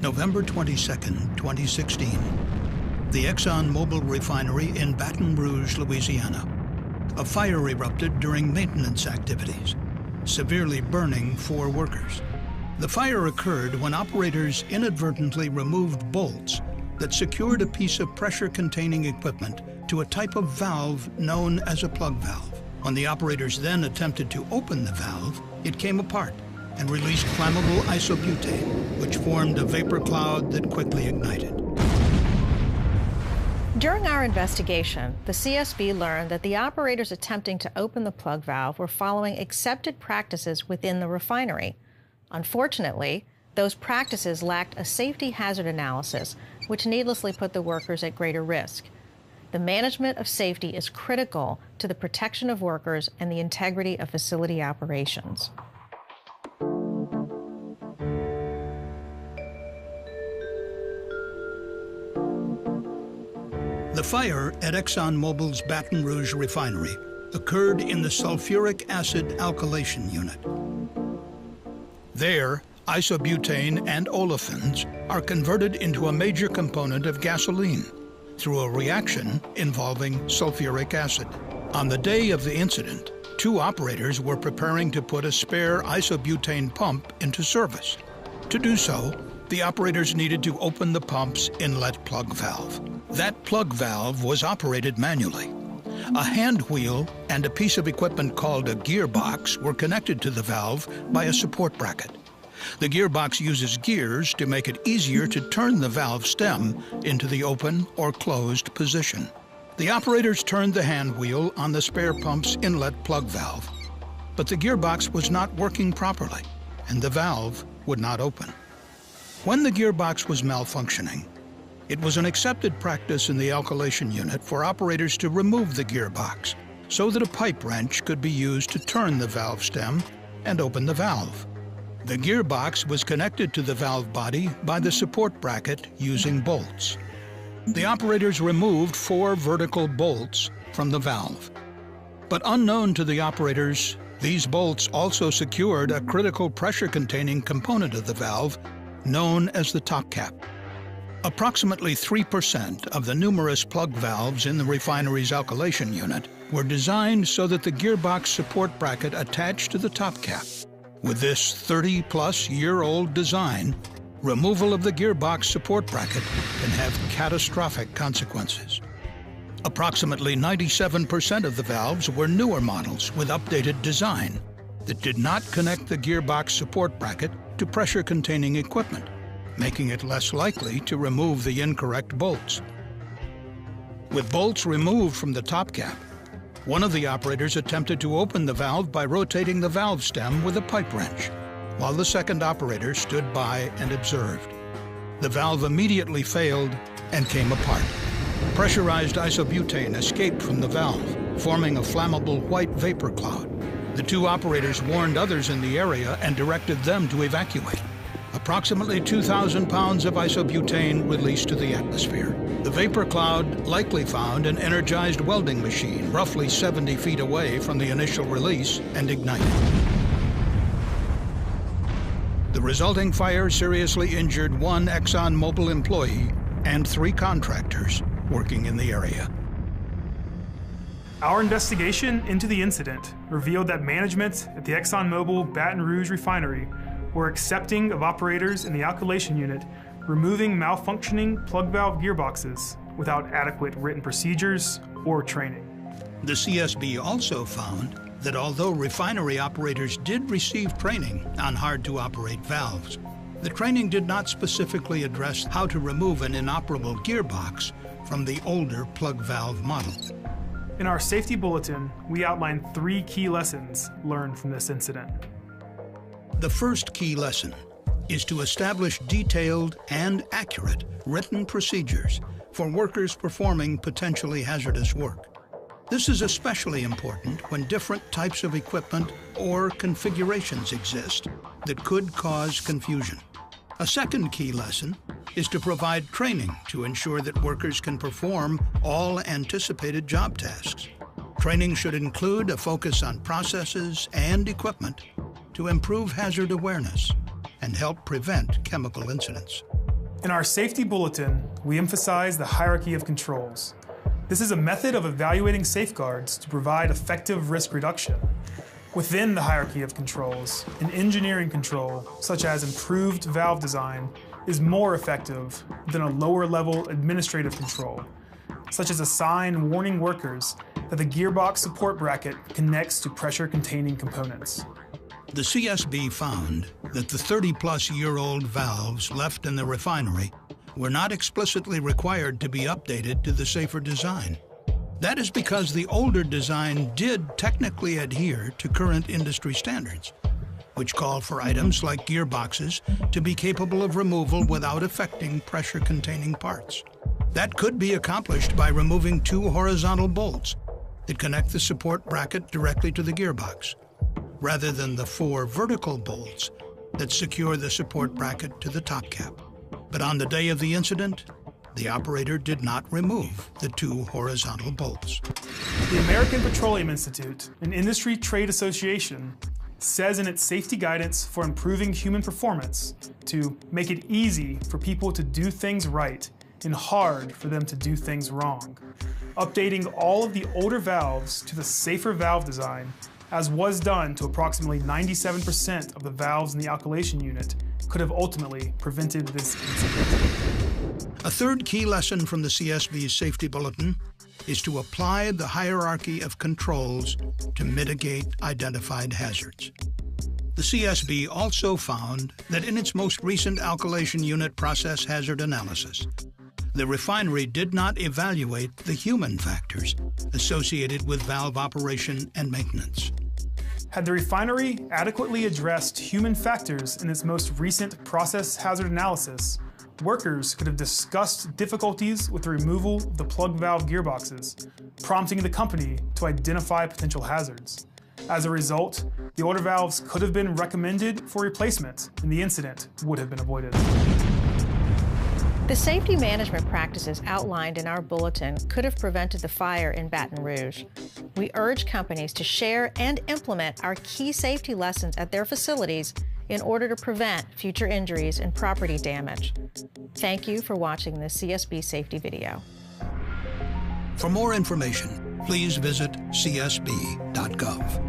November 22, 2016. The ExxonMobil refinery in Baton Rouge, Louisiana. A fire erupted during maintenance activities, severely burning 4 workers. The fire occurred when operators inadvertently removed bolts that secured a piece of pressure-containing equipment to a type of valve known as a plug valve. When the operators then attempted to open the valve, it came apart and released flammable isobutane, which formed a vapor cloud that quickly ignited. During our investigation, the CSB learned that the operators attempting to open the plug valve were following accepted practices within the refinery. Unfortunately, those practices lacked a safety hazard analysis, which needlessly put the workers at greater risk. The management of safety is critical to the protection of workers and the integrity of facility operations. The fire at ExxonMobil's Baton Rouge refinery occurred in the sulfuric acid alkylation unit. There, isobutane and olefins are converted into a major component of gasoline through a reaction involving sulfuric acid. On the day of the incident, 2 operators were preparing to put a spare isobutane pump into service. To do so, the operators needed to open the pump's inlet plug valve. That plug valve was operated manually. A hand wheel and a piece of equipment called a gearbox were connected to the valve by a support bracket. The gearbox uses gears to make it easier to turn the valve stem into the open or closed position. The operators turned the hand wheel on the spare pump's inlet plug valve, but the gearbox was not working properly, and the valve would not open. When the gearbox was malfunctioning, it was an accepted practice in the alkylation unit for operators to remove the gearbox so that a pipe wrench could be used to turn the valve stem and open the valve. The gearbox was connected to the valve body by the support bracket using bolts. The operators removed 4 vertical bolts from the valve. But unknown to the operators, these bolts also secured a critical pressure-containing component of the valve known as the top cap. Approximately 3% of the numerous plug valves in the refinery's alkylation unit were designed so that the gearbox support bracket attached to the top cap. With this 30-plus-year-old design, removal of the gearbox support bracket can have catastrophic consequences. Approximately 97% of the valves were newer models with updated design that did not connect the gearbox support bracket to pressure-containing equipment, making it less likely to remove the incorrect bolts. With bolts removed from the top cap, one of the operators attempted to open the valve by rotating the valve stem with a pipe wrench, while the second operator stood by and observed. The valve immediately failed and came apart. Pressurized isobutane escaped from the valve, forming a flammable white vapor cloud. The 2 operators warned others in the area and directed them to evacuate. Approximately 2,000 pounds of isobutane released to the atmosphere. The vapor cloud likely found an energized welding machine roughly 70 feet away from the initial release and ignited. The resulting fire seriously injured 1 ExxonMobil employee and 3 contractors working in the area. Our investigation into the incident revealed that management at the ExxonMobil Baton Rouge refinery were accepting of operators in the alkylation unit removing malfunctioning plug valve gearboxes without adequate written procedures or training. The CSB also found that although refinery operators did receive training on hard-to-operate valves, the training did not specifically address how to remove an inoperable gearbox from the older plug valve model. In our safety bulletin, we outlined 3 key lessons learned from this incident. The first key lesson is to establish detailed and accurate written procedures for workers performing potentially hazardous work. This is especially important when different types of equipment or configurations exist that could cause confusion. A second key lesson is to provide training to ensure that workers can perform all anticipated job tasks. Training should include a focus on processes and equipment to improve hazard awareness and help prevent chemical incidents. In our safety bulletin, we emphasize the hierarchy of controls. This is a method of evaluating safeguards to provide effective risk reduction. Within the hierarchy of controls, an engineering control, such as improved valve design, is more effective than a lower-level administrative control, such as a sign warning workers that the gearbox support bracket connects to pressure-containing components. The CSB found that the 30-plus-year-old valves left in the refinery were not explicitly required to be updated to the safer design. That is because the older design did technically adhere to current industry standards, which call for items like gearboxes to be capable of removal without affecting pressure-containing parts. That could be accomplished by removing 2 horizontal bolts that connect the support bracket directly to the gearbox, rather than the 4 vertical bolts that secure the support bracket to the top cap. But on the day of the incident, the operator did not remove the 2 horizontal bolts. The American Petroleum Institute, an industry trade association, says in its safety guidance for improving human performance to make it easy for people to do things right and hard for them to do things wrong. Updating all of the older valves to the safer valve design, as was done to approximately 97% of the valves in the alkylation unit, could have ultimately prevented this incident. A third key lesson from the CSB's safety bulletin is to apply the hierarchy of controls to mitigate identified hazards. The CSB also found that in its most recent alkylation unit process hazard analysis, the refinery did not evaluate the human factors associated with valve operation and maintenance. Had the refinery adequately addressed human factors in its most recent process hazard analysis, workers could have discussed difficulties with the removal of the plug valve gearboxes, prompting the company to identify potential hazards. As a result, the older valves could have been recommended for replacement, and the incident would have been avoided. The safety management practices outlined in our bulletin could have prevented the fire in Baton Rouge. We urge companies to share and implement our key safety lessons at their facilities in order to prevent future injuries and property damage. Thank you for watching this CSB safety video. For more information, please visit csb.gov.